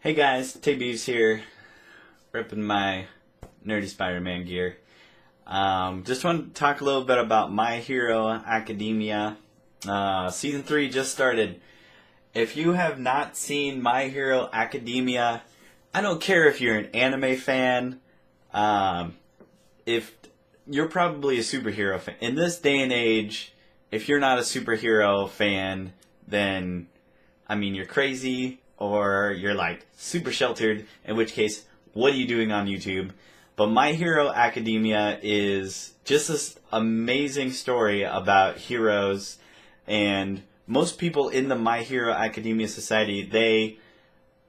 Hey guys, Beavs here, ripping my nerdy Spider-Man gear. Just want to talk a little bit about My Hero Academia. Season 3 just started. If you have not seen My Hero Academia, I don't care if you're an anime fan, if you're probably a superhero fan. In this day and age, if you're not a superhero fan, then, you're crazy, or you're like super sheltered, in which case, what are you doing on YouTube? But My Hero Academia is just this amazing story about heroes, and most people in the My Hero Academia society, they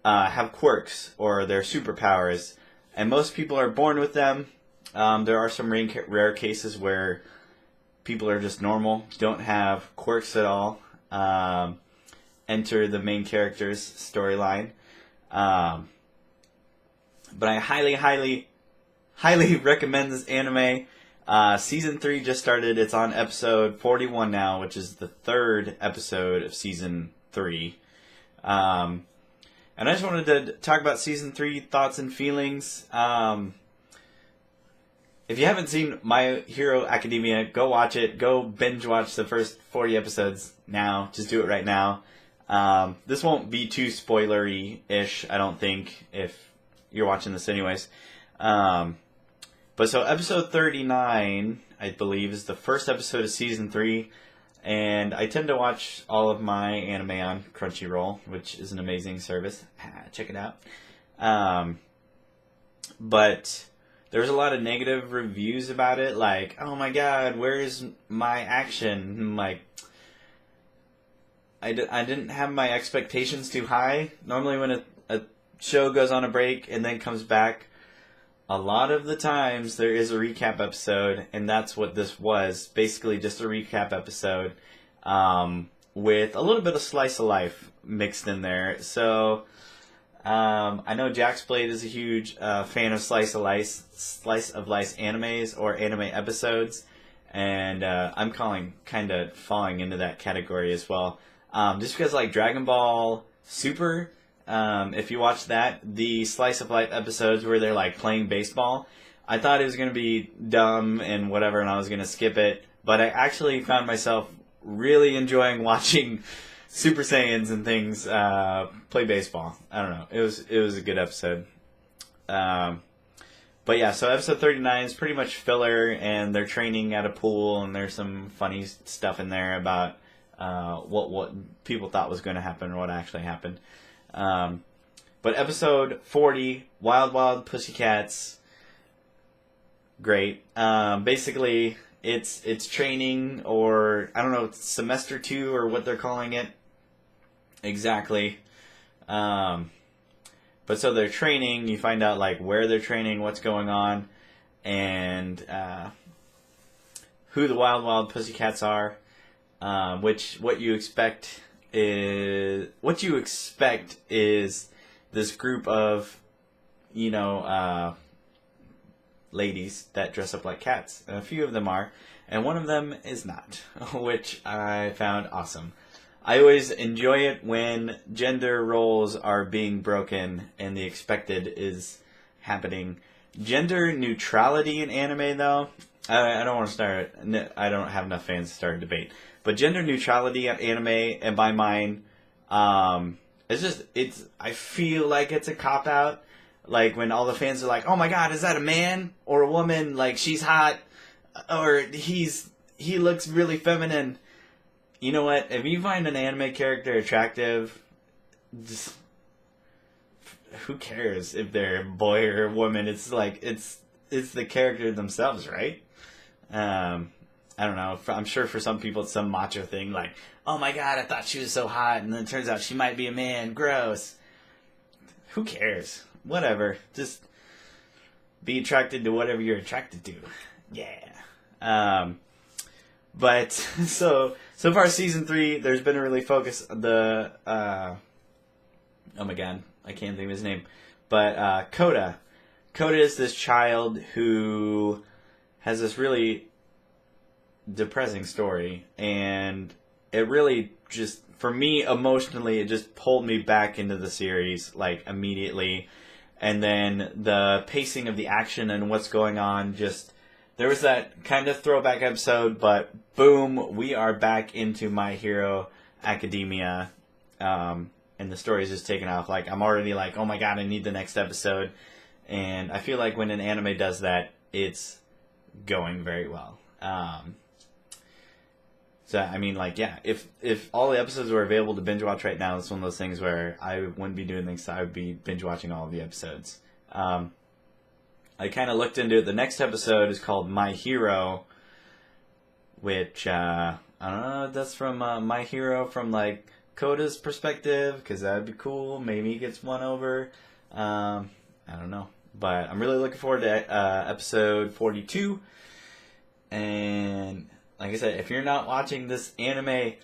have quirks or their superpowers, and most people are born with them. There are some rare cases where people are just normal, don't have quirks at all. Enter the main character's storyline. But I highly recommend this anime. Season 3 just started. It's on episode 41 now, which is the third episode of Season 3. And I just wanted to talk about Season 3 thoughts and feelings. If you haven't seen My Hero Academia, go watch it. Go binge watch the first 40 episodes now. Just do it right now. This won't be too spoilery-ish, I don't think, if you're watching this anyways. But so episode 39, I believe, is the first episode of Season 3. And I tend to watch all of my anime on Crunchyroll, which is an amazing service. Check it out. But there's a lot of negative reviews about it, like, oh my god, where's my action? I'm like, I didn't have my expectations too high. Normally when a show goes on a break and then comes back, a lot of the times there is a recap episode, and that's what this was. Basically just a recap episode with a little bit of slice of life mixed in there. So I know Jack's Blade is a huge fan of slice of life animes or anime episodes, and I'm kind of falling into that category as well. Just because, like, Dragon Ball Super, if you watch that, the slice of life episodes where they're, like, playing baseball, I thought it was going to be dumb and whatever, and I was going to skip it. But I actually found myself really enjoying watching Super Saiyans and things play baseball. I don't know. It was a good episode. But yeah, so episode 39 is pretty much filler, and they're training at a pool, and there's some funny stuff in there about what people thought was going to happen or what actually happened. But episode 40, Wild Wild Pussycats, great. Basically, it's training, or I don't know, semester 2 or what they're calling it exactly. But so they're training. You find out like where they're training, what's going on, and who the Wild Wild Pussycats are. What you expect is this group of, ladies that dress up like cats. And a few of them are, and one of them is not, which I found awesome. I always enjoy it when gender roles are being broken and the expected is happening. Gender neutrality in anime, though, I don't want to start. I don't have enough fans to start a debate. But gender neutrality in anime, in my mind, I feel like it's a cop out. Like when all the fans are like, "Oh my God, is that a man or a woman? Like she's hot, or he looks really feminine." You know what? If you find an anime character attractive, just, who cares if they're a boy or a woman? It's like it's the character themselves, right? I don't know. I'm sure for some people it's some macho thing, like, oh my god, I thought she was so hot, and then it turns out she might be a man. Gross. Who cares? Whatever. Just be attracted to whatever you're attracted to. Yeah. But so far season 3, there's been a really focus oh my god, I can't think of his name. But Coda. Coda is this child who has this really depressing story, and it really just, for me, emotionally, it just pulled me back into the series, like, immediately. And then the pacing of the action and what's going on, just, there was that kind of throwback episode, but boom, we are back into My Hero Academia, and the story's just taken off. Like, I'm already like, oh my god, I need the next episode. And I feel like when an anime does that, it's going very well. So, I mean, like, yeah, if all the episodes were available to binge watch right now, it's one of those things where I wouldn't be doing things, I would be binge watching all of the episodes. I kind of looked into it. The next episode is called My Hero, which, I don't know if that's from My Hero from, like, Koda's perspective, because that would be cool. Maybe he gets one over. I don't know. But I'm really looking forward to episode 42. And like I said, if you're not watching this anime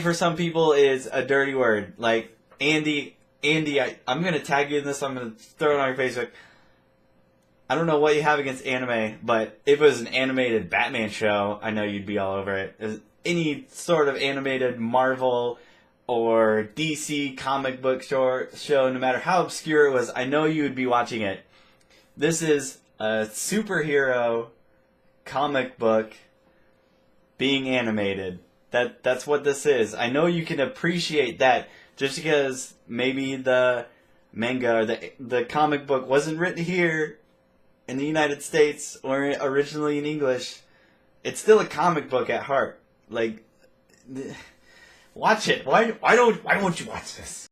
for some people is a dirty word. Like, Andy, I'm going to tag you in this. I'm going to throw it on your Facebook. I don't know what you have against anime, but if it was an animated Batman show, I know you'd be all over it. Any sort of animated Marvel or DC comic book show, no matter how obscure it was, I know you would be watching it. This is a superhero comic book being animated. That's what this is. I know you can appreciate that just because maybe the manga or the comic book wasn't written here in the United States or originally in English. It's still a comic book at heart. Like, watch it. Why won't you watch this?